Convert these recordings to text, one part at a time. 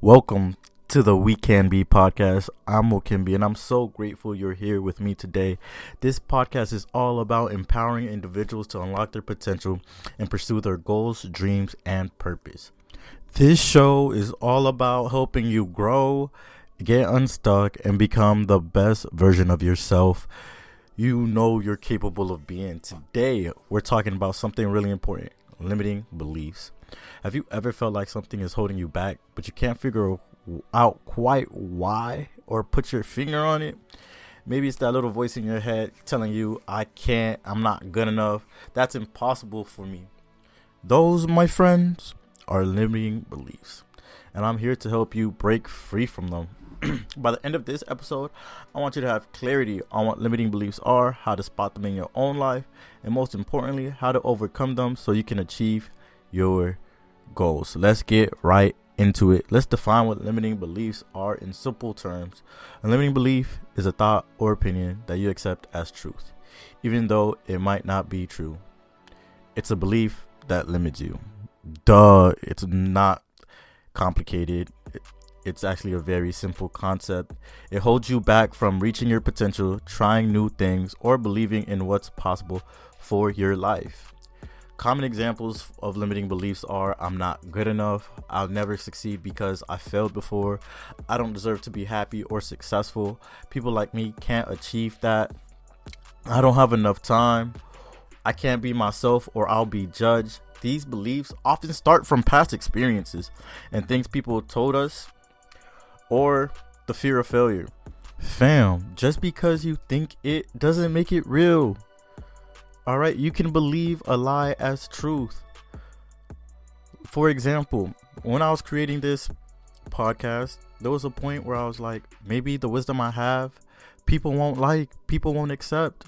Welcome to the We Can Be podcast. I'm Okimbi, and I'm so grateful you're here with me today. This podcast is all about empowering individuals to unlock their potential and pursue their goals, dreams, and purpose. This show is all about helping you grow, get unstuck, and become the best version of yourself you know you're capable of being. Today, we're talking about something really important: limiting beliefs. Have you ever felt like something is holding you back, but you can't figure out quite why or put your finger on it? Maybe it's that little voice in your head telling you, I can't, I'm not good enough, that's impossible for me. Those, my friends, are limiting beliefs. And I'm here to help you break free from them. By the end of this episode, I want you to have clarity on what limiting beliefs are, how to spot them in your own life, and most importantly, how to overcome them so you can achieve your goals. Let's get right into it. Let's define what limiting beliefs are in simple terms. A limiting belief is a thought or opinion that you accept as truth, even though it might not be true. It's a belief that limits you. It's not complicated. It's actually a very simple concept. It holds you back from reaching your potential, trying new things, or believing in what's possible for your life. Common examples of limiting beliefs are: I'm not good enough, I'll never succeed because I failed before, I don't deserve to be happy or successful, people like me can't achieve that, I don't have enough time, I can't be myself or I'll be judged. These beliefs often start from past experiences and things people told us, or the fear of failure. Fam, just because you think it doesn't make it real. Alright, you can believe a lie as truth. For example, when I was creating this podcast, there was a point where I was like, maybe the wisdom I have, people won't accept.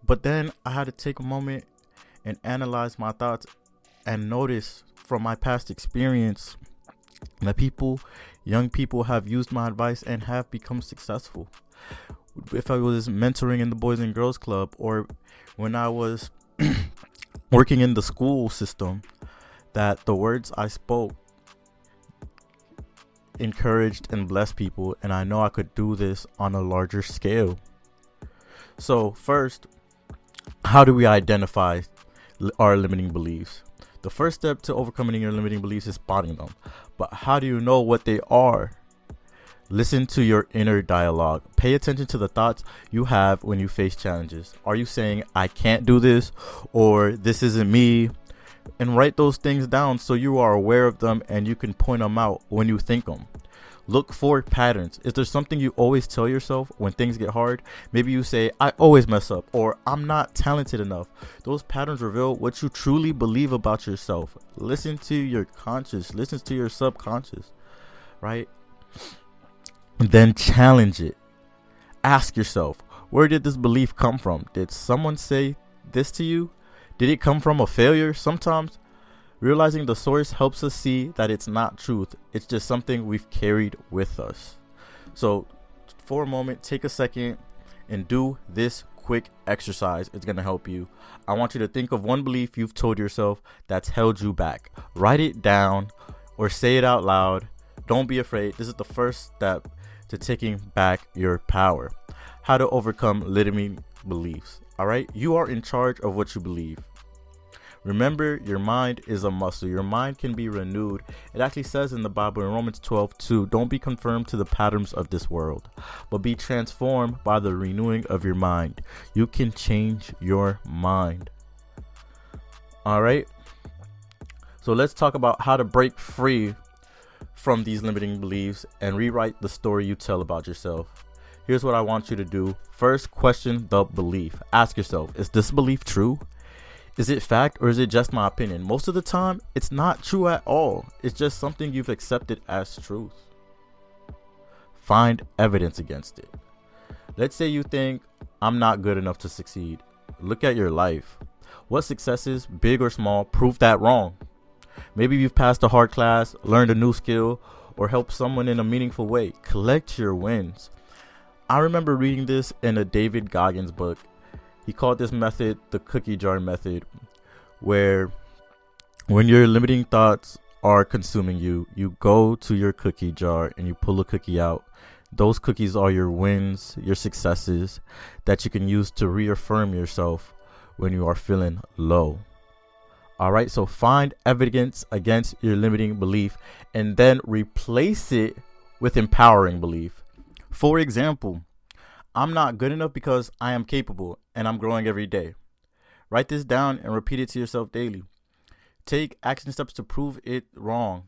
But then I had to take a moment and analyze my thoughts and notice from my past experience that young people have used my advice and have become successful. If I was mentoring in the Boys and Girls Club, or when I was working in the school system, that the words I spoke encouraged and blessed people, and I know I could do this on a larger scale. So first, how do we identify our limiting beliefs? The first step to overcoming your limiting beliefs is spotting them. But how do you know what they are? Listen to your inner dialogue. Pay attention to the thoughts you have when you face challenges. Are you saying, I can't do this, or this isn't me? And write those things down so you are aware of them and you can point them out when you think them. Look for patterns. Is there something you always tell yourself when things get hard? Maybe you say, I always mess up, or I'm not talented enough. Those patterns reveal what you truly believe about yourself. Listen to your conscious, listen to your subconscious, right? And then challenge it. Ask yourself, where did this belief come from? Did someone say this to you? Did it come from a failure? Sometimes realizing the source helps us see that it's not truth. It's just something we've carried with us. So for a moment, take a second and do this quick exercise. It's going to help you. I want you to think of one belief you've told yourself that's held you back. Write it down or say it out loud. Don't be afraid. This is the first step to taking back your power. How to overcome limiting beliefs. All right. You are in charge of what you believe. Remember, your mind is a muscle. Your mind can be renewed. It actually says in the Bible in Romans 12:2, don't be conformed to the patterns of this world, but be transformed by the renewing of your mind. You can change your mind. All right. So let's talk about how to break free from these limiting beliefs and rewrite the story you tell about yourself. Here's what I want you to do. First, question the belief. Ask yourself, is this belief true? Is it fact, or is it just my opinion? Most of the time, it's not true at all. It's just something you've accepted as truth. Find evidence against it. Let's say you think, I'm not good enough to succeed. Look at your life. What successes, big or small, prove that wrong? Maybe you've passed a hard class, learned a new skill, or helped someone in a meaningful way. Collect your wins. I remember reading this in a David Goggins book. He called this method the cookie jar method, where when your limiting thoughts are consuming you, you go to your cookie jar and you pull a cookie out. Those cookies are your wins, your successes that you can use to reaffirm yourself when you are feeling low. All right, so find evidence against your limiting belief and then replace it with empowering belief. For example, I'm not good enough because I am capable and I'm growing every day. Write this down and repeat it to yourself daily. Take action steps to prove it wrong.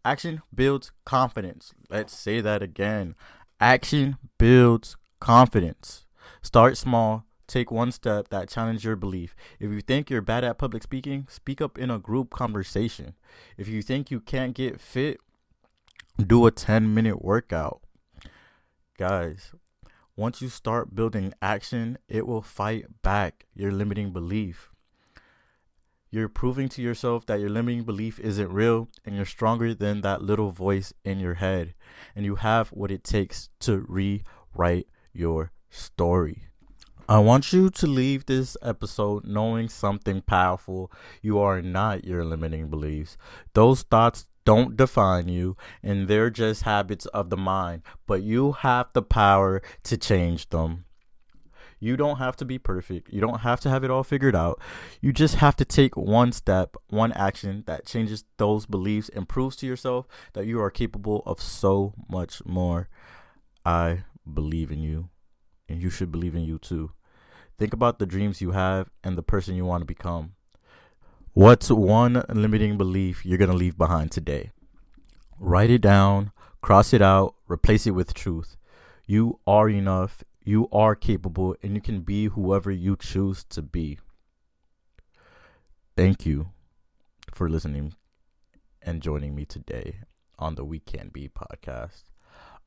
Action builds confidence. Let's say that again. Action builds confidence. Start small. Take one step that challenges your belief. If you think you're bad at public speaking, speak up in a group conversation. If you think you can't get fit, do a 10-minute workout. Guys, once you start building action, it will fight back your limiting belief. You're proving to yourself that your limiting belief isn't real and you're stronger than that little voice in your head. And you have what it takes to rewrite your story. I want you to leave this episode knowing something powerful. You are not your limiting beliefs. Those thoughts don't define you, and they're just habits of the mind, but you have the power to change them. You don't have to be perfect. You don't have to have it all figured out. You just have to take one step, one action that changes those beliefs and proves to yourself that you are capable of so much more. I believe in you, and you should believe in you too. Think about the dreams you have and the person you want to become. What's one limiting belief you're going to leave behind today? Write it down, cross it out, replace it with truth. You are enough, you are capable, and you can be whoever you choose to be. Thank you for listening and joining me today on the We Can Be podcast.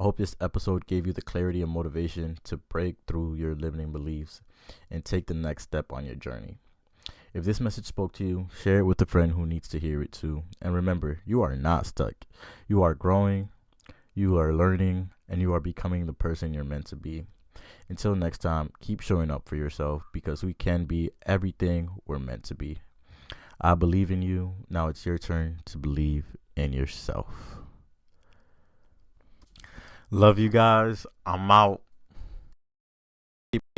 I hope this episode gave you the clarity and motivation to break through your limiting beliefs and take the next step on your journey. If this message spoke to you, share it with a friend who needs to hear it too. And remember, you are not stuck. You are growing, you are learning, and you are becoming the person you're meant to be. Until next time, keep showing up for yourself because we can be everything we're meant to be. I believe in you. Now it's your turn to believe in yourself. Love you guys. I'm out.